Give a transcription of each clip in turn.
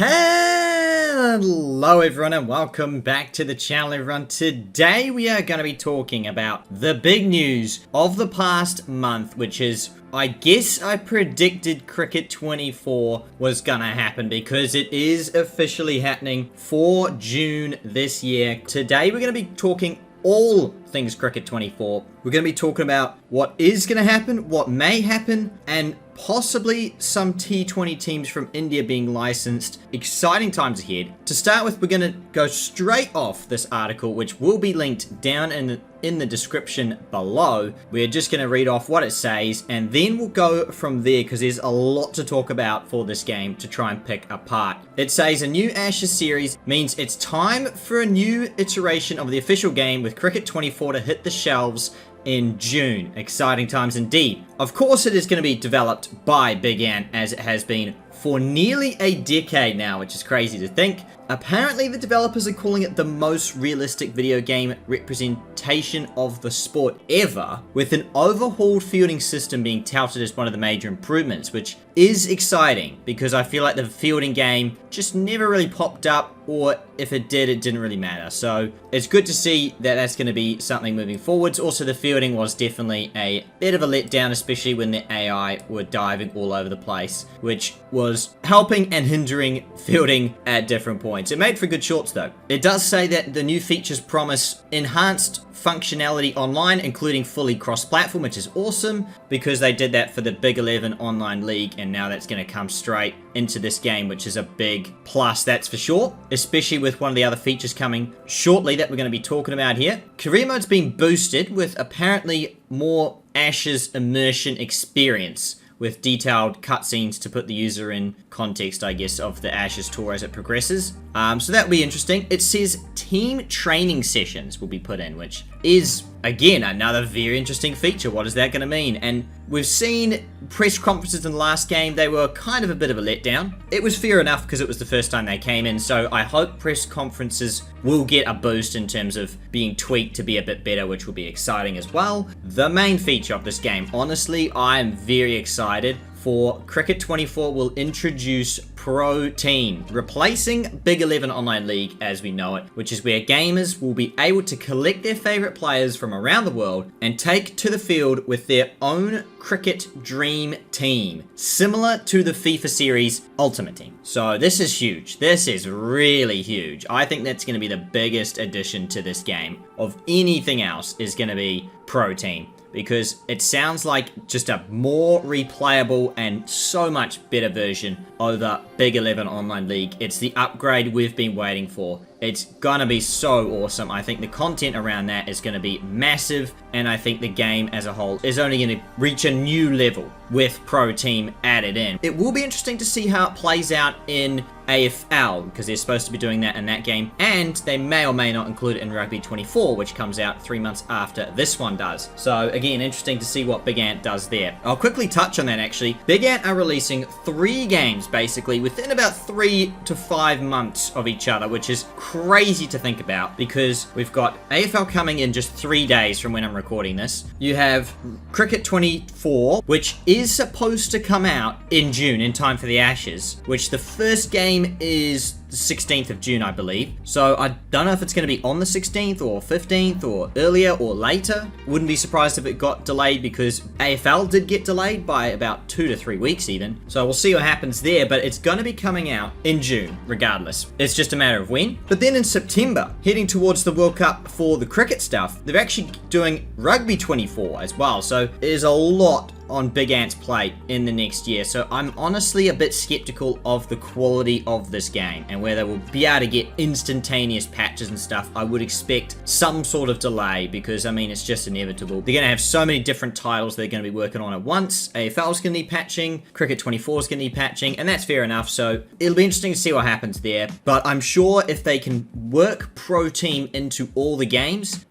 Hello everyone and welcome back to the channel everyone. Today we are going to be talking about the big news of the past month, which is, I guess I predicted Cricket 24 was going to happen because it is officially happening for June this year. Today we're going to be talking all things Cricket 24. We're going to be talking about what is going to happen, what may happen, and possibly some T20 teams from India being licensed. Exciting times ahead. To start with, we're going to go straight off this article, which will be linked down in the description below. We're just going to read off what it says, and then we'll go from there because there's a lot to talk about for this game to try and pick apart. It says a new Ashes series means it's time for a new iteration of the official game with Cricket 24 to hit the shelves in June. Exciting times indeed. Of course it is going to be developed by Big Ant, as it has been for nearly a decade now, which is crazy to think. Apparently the developers are calling it the most realistic video game representation of the sport ever, with an overhauled fielding system being touted as one of the major improvements, which is exciting because I feel like the fielding game just never really popped up, or if it did, it didn't really matter. So it's good to see that that's going to be something moving forwards. Also, the fielding was definitely a bit of a letdown, especially when the AI were diving all over the place, which was helping and hindering fielding at different points. It made for good shorts though. It does say that the new features promise enhanced functionality online, including fully cross-platform, which is awesome because they did that for the Big 11 online league, and now that's going to come straight into this game, which is a big plus, that's for sure, especially with one of the other features coming shortly that we're going to be talking about here. Career mode's been boosted with apparently more Ashes immersion experience, with detailed cutscenes to put the user in context, I guess, of the Ashes tour as it progresses. So that'll be interesting. It says team training sessions will be put in, which is, again, another very interesting feature. What is that going to mean? And we've seen press conferences in the last game. They were kind of a bit of a letdown. It was fair enough because it was the first time they came in, so I hope press conferences will get a boost in terms of being tweaked to be a bit better, which will be exciting as well. The main feature of this game, honestly, I am very excited for. Cricket 24 will introduce Pro Team, replacing Big 11 Online League as we know it, which is where gamers will be able to collect their favorite players from around the world and take to the field with their own Cricket Dream Team, similar to the FIFA series Ultimate Team. So this is huge. This is really huge. I think that's going to be the biggest addition to this game of anything else is going to be Pro Team, because it sounds like just a more replayable and so much better version over Big 11 Online League. It's the upgrade we've been waiting for. It's gonna be so awesome. I think the content around that is gonna be massive, and I think the game as a whole is only gonna reach a new level with Pro Team added in. It will be interesting to see how it plays out in AFL, because they're supposed to be doing that in that game, and they may or may not include it in Rugby 24, which comes out 3 months after this one does. So again, interesting to see what Big Ant does there. I'll quickly touch on that actually. Big Ant are releasing 3 games basically within about 3 to 5 months of each other, which is crazy to think about because we've got AFL coming in just 3 days from when I'm recording this. You have Cricket 24, which is supposed to come out in June in time for the Ashes, which the first game is the 16th of June, I believe. So I don't know if it's going to be on the 16th or 15th or earlier or later. Wouldn't be surprised if it got delayed because AFL did get delayed by about 2 to 3 weeks even. So we'll see what happens there, but it's going to be coming out in June regardless. It's just a matter of when. But then in September, heading towards the World Cup for the cricket stuff, they're actually doing Rugby 24 as well. So there's a lot on Big Ant's plate in the next year, so I'm honestly a bit skeptical of the quality of this game and where they will be able to get instantaneous patches and stuff. I would expect some sort of delay because, I mean, it's just inevitable. They're going to have so many different titles they're going to be working on at once. AFL's going to need patching, Cricket 24 is going to need patching, and that's fair enough, so it'll be interesting to see what happens there. But I'm sure if they can work Pro Team into all the games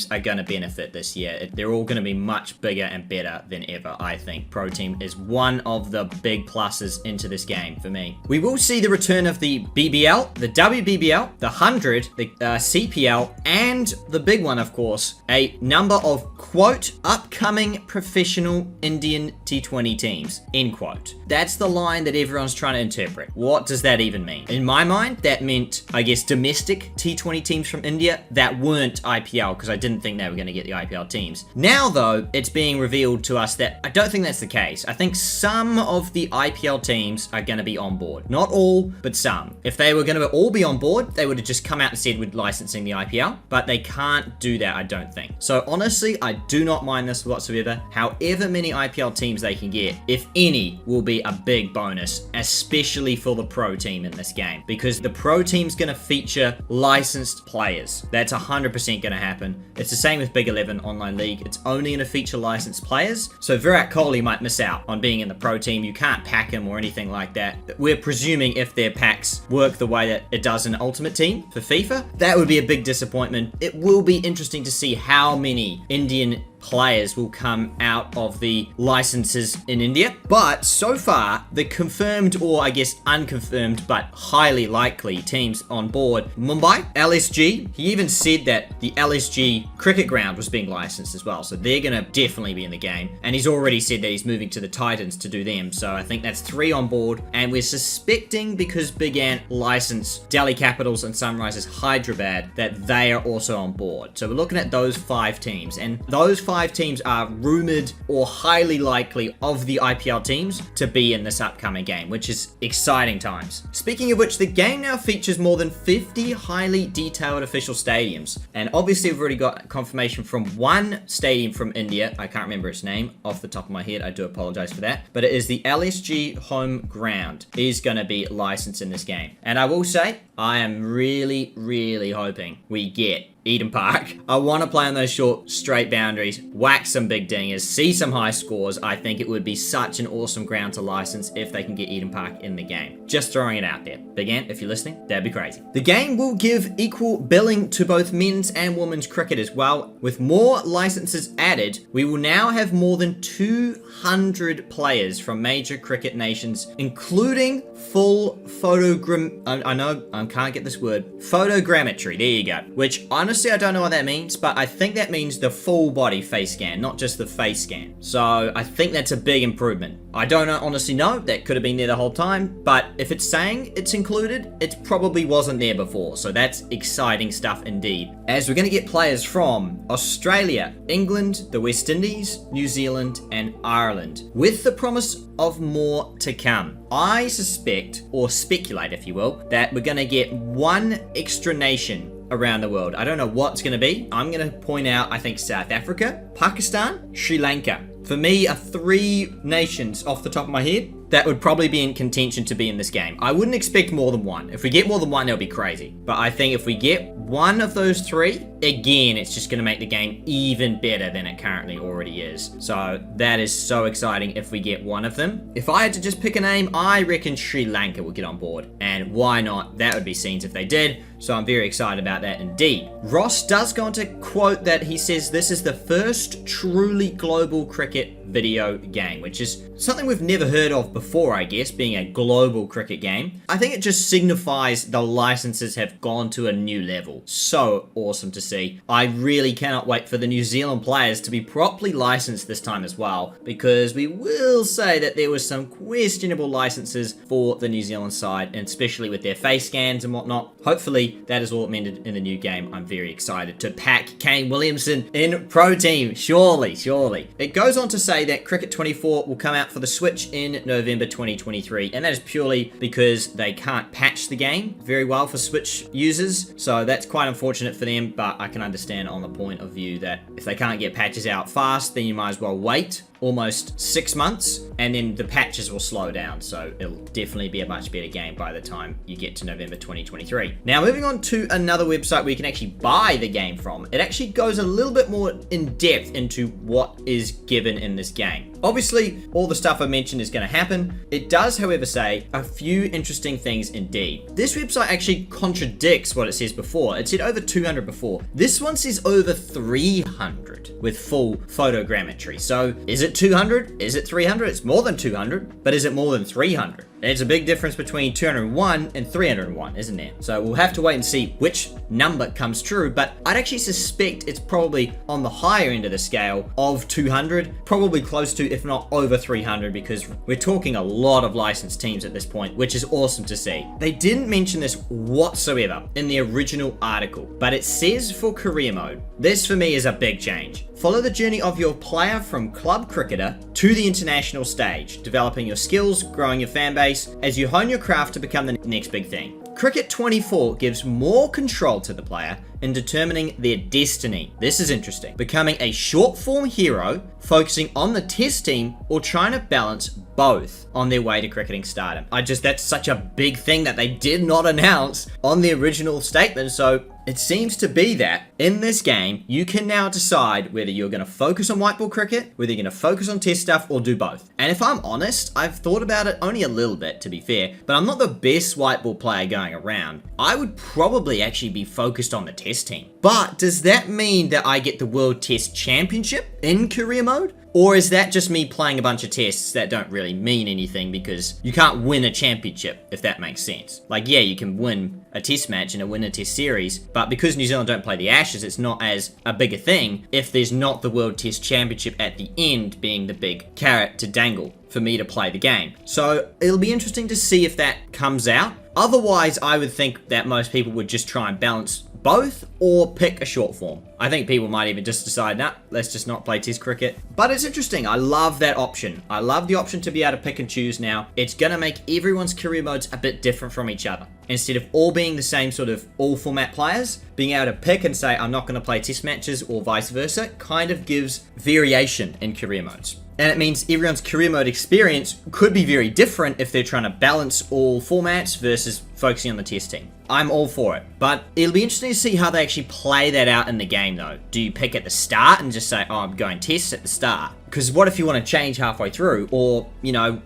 are going to benefit this year. They're all going to be much bigger and better than ever, I think. Pro Team is one of the big pluses into this game for me. We will see the return of the BBL, the WBBL, the 100, the CPL, and the big one, of course, a number of, quote, upcoming professional Indian T20 teams, end quote. That's the line that everyone's trying to interpret. What does that even mean? In my mind, that meant, I guess, domestic T20 teams from India that weren't IPL, because I didn't think they were going to get the IPL teams. Now, though, it's being revealed to us that I don't think that's the case. I think some of the IPL teams are going to be on board. Not all, but some. If they were going to all be on board, they would have just come out and said we're licensing the IPL, but they can't do that, I don't think. So honestly, I do not mind this whatsoever. However many IPL teams they can get, if any, will be a big bonus, especially for the pro team in this game, because the pro team's going to feature licensed players. That's 100% going to happen. It's the same with Big 11 Online League. It's only going to feature licensed players. So Virat Kohli might miss out on being in the pro team. You can't pack him or anything like that. We're presuming if their packs work the way that it does in Ultimate Team for FIFA, that would be a big disappointment. It will be interesting to see how many Indian players will come out of the licenses in India. But so far, the confirmed, or I guess unconfirmed, but highly likely teams on board: Mumbai, LSG. He even said that the LSG cricket ground was being licensed as well. So they're going to definitely be in the game. And he's already said that he's moving to the Titans to do them. So I think that's 3 on board. And we're suspecting, because Big Ant licensed Delhi Capitals and Sunrisers Hyderabad, that they are also on board. So we're looking at those 5 teams. And those 5 teams are rumored or highly likely of the IPL teams to be in this upcoming game, which is exciting times. Speaking of which, the game now features more than 50 highly detailed official stadiums. And obviously we've already got confirmation from one stadium from India. I can't remember its name off the top of my head. I do apologize for that. But it is the LSG home ground is going to be licensed in this game. And I will say, I am really hoping we get Eden Park. I want to play on those short, straight boundaries, whack some big dingers, see some high scores. I think it would be such an awesome ground to license if they can get Eden Park in the game. Just throwing it out there. Big Ant, if you're listening, that'd be crazy. The game will give equal billing to both men's and women's cricket as well. With more licenses added, we will now have more than 200 players from major cricket nations, including full photogrammetry, there you go, which honestly I don't know what that means, but I think that means the full body face scan, not just the face scan. So I think that's a big improvement. I don't honestly know, that could have been there the whole time, but if it's saying it's included, it probably wasn't there before, so that's exciting stuff indeed. As we're going to get players from Australia, England, the West Indies, New Zealand, and Ireland, with the promise of more to come. I suspect, or speculate if you will, that we're going to get one extra nation around the world. I don't know what's going to be. I'm going to point out, I think, South Africa, Pakistan, Sri Lanka. For me, are 3 nations off the top of my head that would probably be in contention to be in this game. I wouldn't expect more than 1. If we get more than 1, that'll be crazy. But I think if we get one of those 3, again, it's just going to make the game even better than it currently already is. So that is so exciting if we get one of them. If I had to just pick a name, I reckon Sri Lanka would get on board. And why not? That would be scenes if they did. So I'm very excited about that indeed. Ross does go on to quote that he says this is the first truly global cricket video game, which is something we've never heard of before, I guess, being a global cricket game. I think it just signifies the licenses have gone to a new level. So awesome to see. I really cannot wait for the New Zealand players to be properly licensed this time as well, because we will say that there was some questionable licenses for the New Zealand side, and especially with their face scans and whatnot. Hopefully that is all amended in the new game. I'm very excited to pack Kane Williamson in Pro Team. Surely. It goes on to say that Cricket 24 will come out for the Switch in November 2023, and that is purely because they can't patch the game very well for Switch users, so that's quite unfortunate for them, but I can understand on the point of view that if they can't get patches out fast, then you might as well wait almost 6 months, and then the patches will slow down, so it'll definitely be a much better game by the time you get to November 2023. Now, moving on to another website where you can actually buy the game from. It actually goes a little bit more in depth into what is given in this game. Obviously, all the stuff I mentioned is going to happen. It does, however, say a few interesting things indeed. This website actually contradicts what it says before. It said over 200 before. This one says over 300 with full photogrammetry. So is it 200? Is it 300? It's more than 200, but is it more than 300? There's a big difference between 201 and 301, isn't there? So we'll have to wait and see which number comes true, but I'd actually suspect it's probably on the higher end of the scale of 200, probably close to, if not over 300, because we're talking a lot of licensed teams at this point, which is awesome to see. They didn't mention this whatsoever in the original article, but it says for career mode. This for me is a big change. Follow the journey of your player from club cricketer to the international stage, developing your skills, growing your fan base, as you hone your craft to become the next big thing. Cricket 24 gives more control to the player in determining their destiny. This is interesting. Becoming a short form hero, focusing on the test team, or trying to balance both on their way to cricketing stardom. That's such a big thing that they did not announce on the original statement. So it seems to be that in this game, you can now decide whether you're going to focus on white ball cricket, whether you're going to focus on test stuff, or do both. And if I'm honest, I've thought about it only a little bit, to be fair, but I'm not the best white ball player going around. I would probably actually be focused on the test team. But does that mean that I get the World Test Championship in career mode? Or is that just me playing a bunch of tests that don't really mean anything because you can't win a championship, if that makes sense? Like, yeah, you can win a test match and win a test series, but because New Zealand don't play the Ashes, it's not as a big a thing if there's not the World Test Championship at the end being the big carrot to dangle for me to play the game. So it'll be interesting to see if that comes out. Otherwise, I would think that most people would just try and balance both or pick a short form. I think people might even just decide, nah, let's just not play test cricket. But it's interesting. I love that option. I love the option to be able to pick and choose now. It's going to make everyone's career modes a bit different from each other. Instead of all being the same sort of all format players, being able to pick and say, I'm not going to play test matches or vice versa, kind of gives variation in career modes. And it means everyone's career mode experience could be very different if they're trying to balance all formats versus focusing on the test team. I'm all for it, but it'll be interesting to see how they actually play that out in the game though. Do you pick at the start and just say, oh, I'm going test at the start? Because what if you want to change halfway through? Or,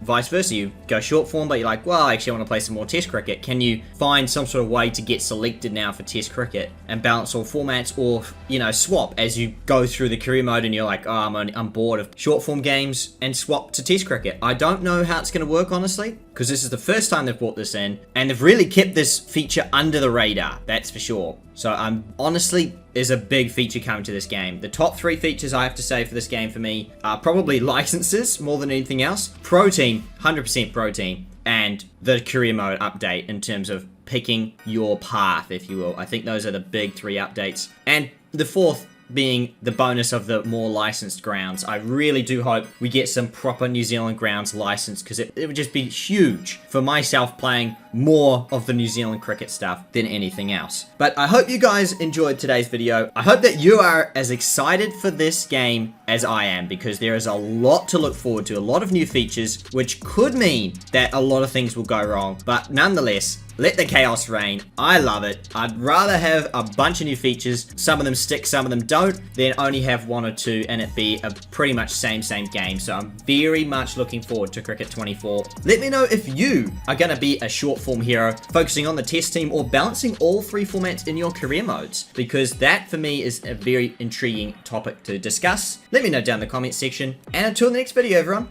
vice versa, you go short form, but you're like, well, actually I want to play some more test cricket. Can you find some sort of way to get selected now for test cricket and balance all formats, or, swap as you go through the career mode and you're like, oh, I'm bored of short form games, and swap to test cricket. I don't know how it's going to work, honestly, because this is the first time they've brought this in, and they've really kept this feature under the radar, that's for sure. So honestly, there's a big feature coming to this game. The top 3 features I have to say for this game for me are probably licenses more than anything else, protein, 100% protein, and the career mode update in terms of picking your path, if you will. I think those are the big 3 updates. And the 4th being the bonus of the more licensed grounds. I really do hope we get some proper New Zealand grounds licensed, because it would just be huge for myself playing more of the New Zealand cricket stuff than anything else. But I hope you guys enjoyed today's video. I hope that you are as excited for this game as I am, because there is a lot to look forward to, a lot of new features, which could mean that a lot of things will go wrong. But nonetheless, let the chaos reign. I love it. I'd rather have a bunch of new features, some of them stick, some of them don't, than only have 1 or 2 and it be a pretty much same game. So I'm very much looking forward to Cricket 24. Let me know if you are going to be a short form hero, focusing on the test team, or balancing all 3 formats in your career modes, because that for me is a very intriguing topic to discuss. Let me know down in the comments section. And until the next video, everyone,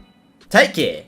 take care.